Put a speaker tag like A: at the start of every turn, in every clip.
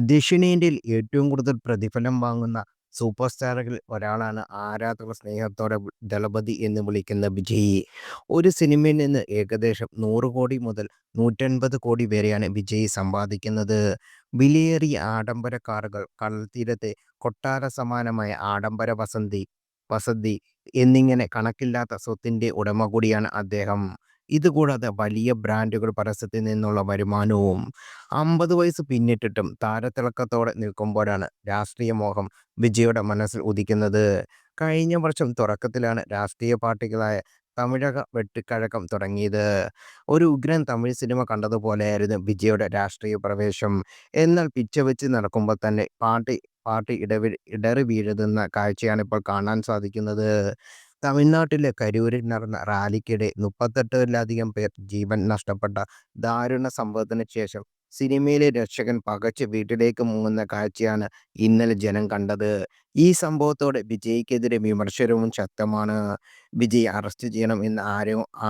A: ദക്ഷിണേന്ത്യയിൽ ഏറ്റവും കൂടുതൽ പ്രതിഫലം വാങ്ങുന്ന സൂപ്പർ സ്റ്റാറുകളിൽ ഒരാളാണ് ആരാധകർ സ്നേഹത്തോടെ ദളപതി എന്ന് വിളിക്കുന്ന വിജയ്. ഒരു സിനിമയിൽ നിന്ന് ഏകദേശം 100 കോടി മുതൽ 150 കോടി വരെയാണ് വിജയ് സമ്പാദിക്കുന്നത്. വിലയേറിയ ആഡംബര കാറുകൾ, കടൽത്തീരത്തെ കൊട്ടാര സമാനമായ ആഡംബര വസതി എന്നിങ്ങനെ കണക്കില്ലാത്ത സ്വത്തിന്റെ ഉടമ കൂടിയാണ് അദ്ദേഹം. ഇതുകൂടാതെ വലിയ ബ്രാൻഡുകൾ പരസ്യത്തിൽ നിന്നുള്ള വരുമാനവും. 50 വയസ്സ് പിന്നിട്ടിട്ടും താരത്തിളക്കത്തോടെ നിൽക്കുമ്പോഴാണ് രാഷ്ട്രീയ മോഹം വിജയുടെ മനസ്സിൽ ഉദിക്കുന്നത്. കഴിഞ്ഞ വർഷം തുടക്കത്തിലാണ് രാഷ്ട്രീയ പാർട്ടികളായ തമിഴക വെട്ടിക്കഴകം തുടങ്ങിയത്. ഒരു ഉഗ്രൻ തമിഴ് സിനിമ കണ്ടതുപോലെയായിരുന്നു വിജയുടെ രാഷ്ട്രീയ പ്രവേശം. എന്നാൽ പിച്ചവെച്ച് നടക്കുമ്പോൾ തന്നെ പാർട്ടി ഇടറി വീഴുന്ന കാഴ്ചയാണ് ഇപ്പോൾ കാണാൻ സാധിക്കുന്നത്. തമിഴ്നാട്ടിലെ കരൂരിൽ നടന്ന റാലിക്കിടെ 38ലധികം പേർ ജീവൻ നഷ്ടപ്പെട്ട ദാരുണ സംഭവത്തിന് ശേഷം സിനിമയിലെ രക്ഷകൻ പകച്ച് വീട്ടിലേക്ക് മുങ്ങുന്ന കാഴ്ചയാണ് ഇന്നലെ ജനം കണ്ടത്. ഈ സംഭവത്തോടെ വിജയ്ക്കെതിരെ വിമർശനവും ശക്തമാണ്. വിജയ് അറസ്റ്റ് ചെയ്യണം എന്ന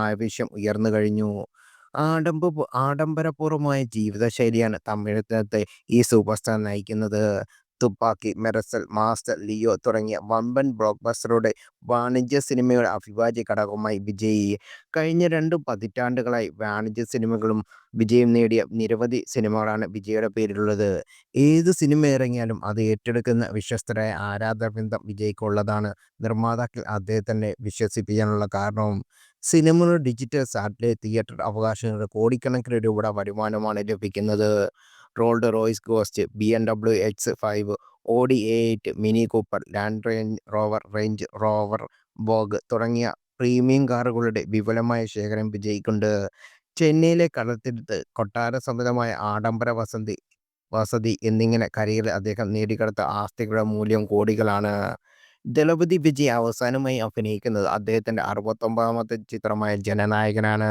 A: ആവശ്യം ഉയർന്നു കഴിഞ്ഞു. ആഡംബരപൂർവമായ ജീവിതശൈലിയാണ് തമിഴകത്തെ ഈ സൂപ്പർ സ്റ്റാർ നയിക്കുന്നത്. തുപ്പാക്കി, മെർസൽ, മാസ്റ്റർ, ലിയോ തുടങ്ങിയ വമ്പൻ ബ്ലോക്ക്ബസ്റ്ററുടെ വാണിജ്യ സിനിമയുടെ അവിഭാജ്യ ഘടകമായി വിജയ്. കഴിഞ്ഞ 2 പതിറ്റാണ്ടുകളായി വാണിജ്യ സിനിമകളും വിജയം നേടിയ നിരവധി സിനിമകളാണ് വിജയുടെ പേരിലുള്ളത്. ഏത് സിനിമ ഇറങ്ങിയാലും അത് ഏറ്റെടുക്കുന്ന വിശ്വസ്തരായ ആരാധകവൃന്ദം വിജയ്ക്കുള്ളതാണ്. നിർമ്മാതാക്കൾ അദ്ദേഹത്തെ വിശ്വസിപ്പിക്കാനുള്ള കാരണവും. സിനിമകളുടെ ഡിജിറ്റൽ, സാറ്റലൈറ്റ്, തിയേറ്റർ അവകാശങ്ങളുടെ കോടിക്കണക്കിന് രൂപയുടെ വരുമാനമാണ് ലഭിക്കുന്നത്. Rolls Royce Ghost, BMW X5, Audi A8, Mini Cooper, Land Range Rover, Vogue തുടങ്ങിയ പ്രീമിയം കാറുകളുടെ വിപുലമായ ശേഖരം വിജയ്ക്കുണ്ട്. ചെന്നൈയിലെ കടൽത്തീരത്ത് കൊട്ടാര സമുദ്രമായ ആഡംബര വസതി എന്നിങ്ങനെ കരയിൽ അദ്ദേഹം നേടിയെടുത്ത ആസ്തികളുടെ മൂല്യം കോടികളാണ്. ദളപതി വിജയ് അവസാനമായി അഭിനയിക്കുന്നത് അദ്ദേഹത്തിന്റെ 69ാമത്തെ ചിത്രമായ ജനനായകനാണ്.